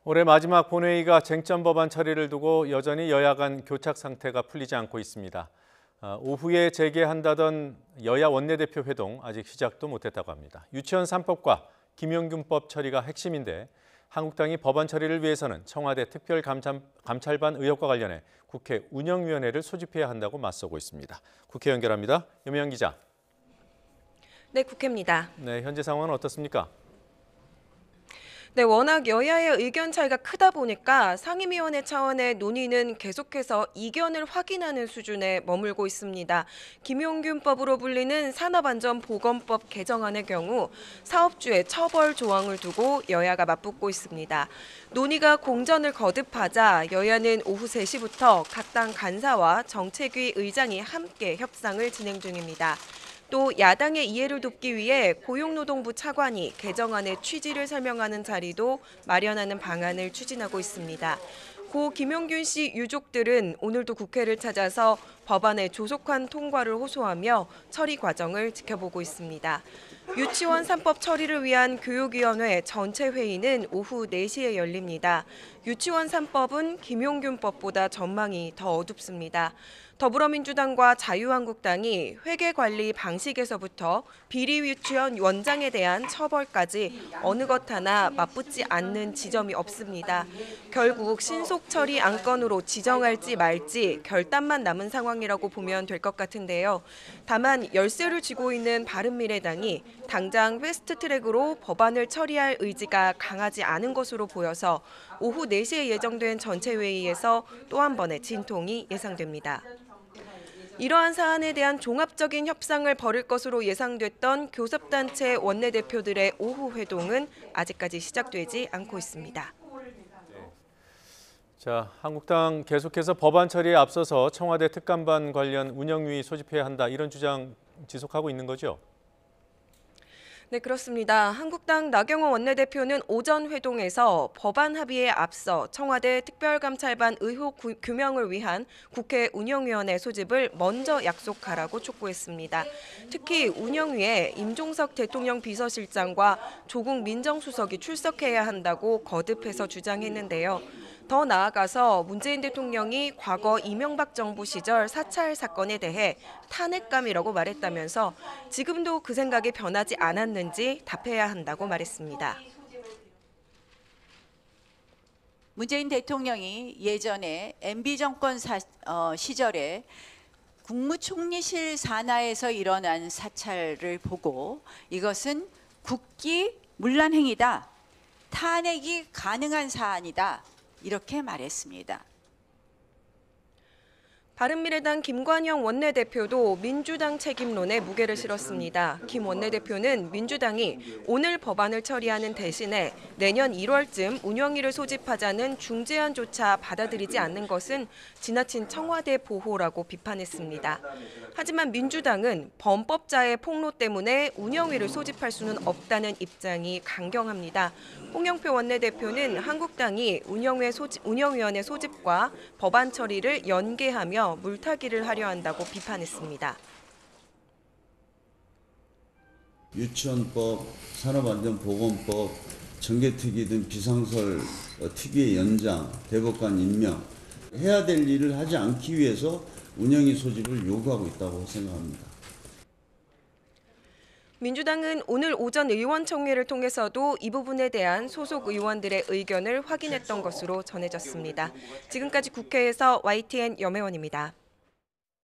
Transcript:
올해 마지막 본회의가 쟁점 법안 처리를 두고 여전히 여야 간 교착 상태가 풀리지 않고 있습니다. 오후에 재개한다던 여야 원내대표 회동 아직 시작도 못했다고 합니다. 유치원 3법과 김용균법 처리가 핵심인데 한국당이 법안 처리를 위해서는 청와대 특별감찰반 의혹과 관련해 국회 운영위원회를 소집해야 한다고 맞서고 있습니다. 국회 연결합니다. 염혜영 기자. 네, 국회입니다. 네, 현재 상황은 어떻습니까? 네, 워낙 여야의 의견 차이가 크다 보니까 상임위원회 차원의 논의는 계속해서 이견을 확인하는 수준에 머물고 있습니다. 김용균법으로 불리는 산업안전보건법 개정안의 경우 사업주의 처벌 조항을 두고 여야가 맞붙고 있습니다. 논의가 공전을 거듭하자 여야는 오후 3시부터 각 당 간사와 정책위 의장이 함께 협상을 진행 중입니다. 또 야당의 이해를 돕기 위해 고용노동부 차관이 개정안의 취지를 설명하는 자리도 마련하는 방안을 추진하고 있습니다. 고 김용균 씨 유족들은 오늘도 국회를 찾아서 법안의 조속한 통과를 호소하며 처리 과정을 지켜보고 있습니다. 유치원 3법 처리를 위한 교육위원회 전체 회의는 오후 4시에 열립니다. 유치원 3법은 김용균법보다 전망이 더 어둡습니다. 더불어민주당과 자유한국당이 회계관리 방식에서부터 비리 유치원 원장에 대한 처벌까지 어느 것 하나 맞붙지 않는 지점이 없습니다. 결국 신속 처리 안건으로 지정할지 말지 결단만 남은 상황이라고 보면 될 것 같은데요. 다만 열세를 쥐고 있는 바른미래당이 당장 패스트트랙으로 법안을 처리할 의지가 강하지 않은 것으로 보여서 오후 4시에 예정된 전체 회의에서 또 한 번의 진통이 예상됩니다. 이러한 사안에 대한 종합적인 협상을 벌일 것으로 예상됐던 교섭단체 원내대표들의 오후 회동은 아직까지 시작되지 않고 있습니다. 자, 한국당 계속해서 법안 처리에 앞서서 청와대 특감반 관련 운영위 소집해야 한다 이런 주장 지속하고 있는 거죠? 네, 그렇습니다. 한국당 나경원 원내대표는 오전 회동에서 법안 합의에 앞서 청와대 특별감찰반 의혹 규명을 위한 국회 운영위원회 소집을 먼저 약속하라고 촉구했습니다. 특히 운영위에 임종석 대통령 비서실장과 조국 민정수석이 출석해야 한다고 거듭해서 주장했는데요. 더 나아가서 문재인 대통령이 과거 이명박 정부 시절 사찰 사건에 대해 탄핵감이라고 말했다면서 지금도 그 생각이 변하지 않았는지 답해야 한다고 말했습니다. 문재인 대통령이 예전에 MB 정권 시절에 국무총리실 산하에서 일어난 사찰을 보고 이것은 국기 문란 행위다, 탄핵이 가능한 사안이다 이렇게 말했습니다. 바른미래당 김관영 원내대표도 민주당 책임론에 무게를 실었습니다. 김 원내대표는 민주당이 오늘 법안을 처리하는 대신에 내년 1월쯤 운영위를 소집하자는 중재안조차 받아들이지 않는 것은 지나친 청와대 보호라고 비판했습니다. 하지만 민주당은 범법자의 폭로 때문에 운영위를 소집할 수는 없다는 입장이 강경합니다. 홍영표 원내대표는 한국당이 운영위원회 소집과 법안 처리를 연계하며 물타기를 하려 한다고 비판했습니다. 유치원법, 산업안전보건법, 정개특위 등 비상설 특위의 연장, 대법관 임명, 해야 될 일을 하지 않기 위해서 운영위 소집을 요구하고 있다고 생각합니다. 민주당은 오늘 오전 의원총회를 통해서도 이 부분에 대한 소속 의원들의 의견을 확인했던 것으로 전해졌습니다. 지금까지 국회에서 YTN 염혜원입니다.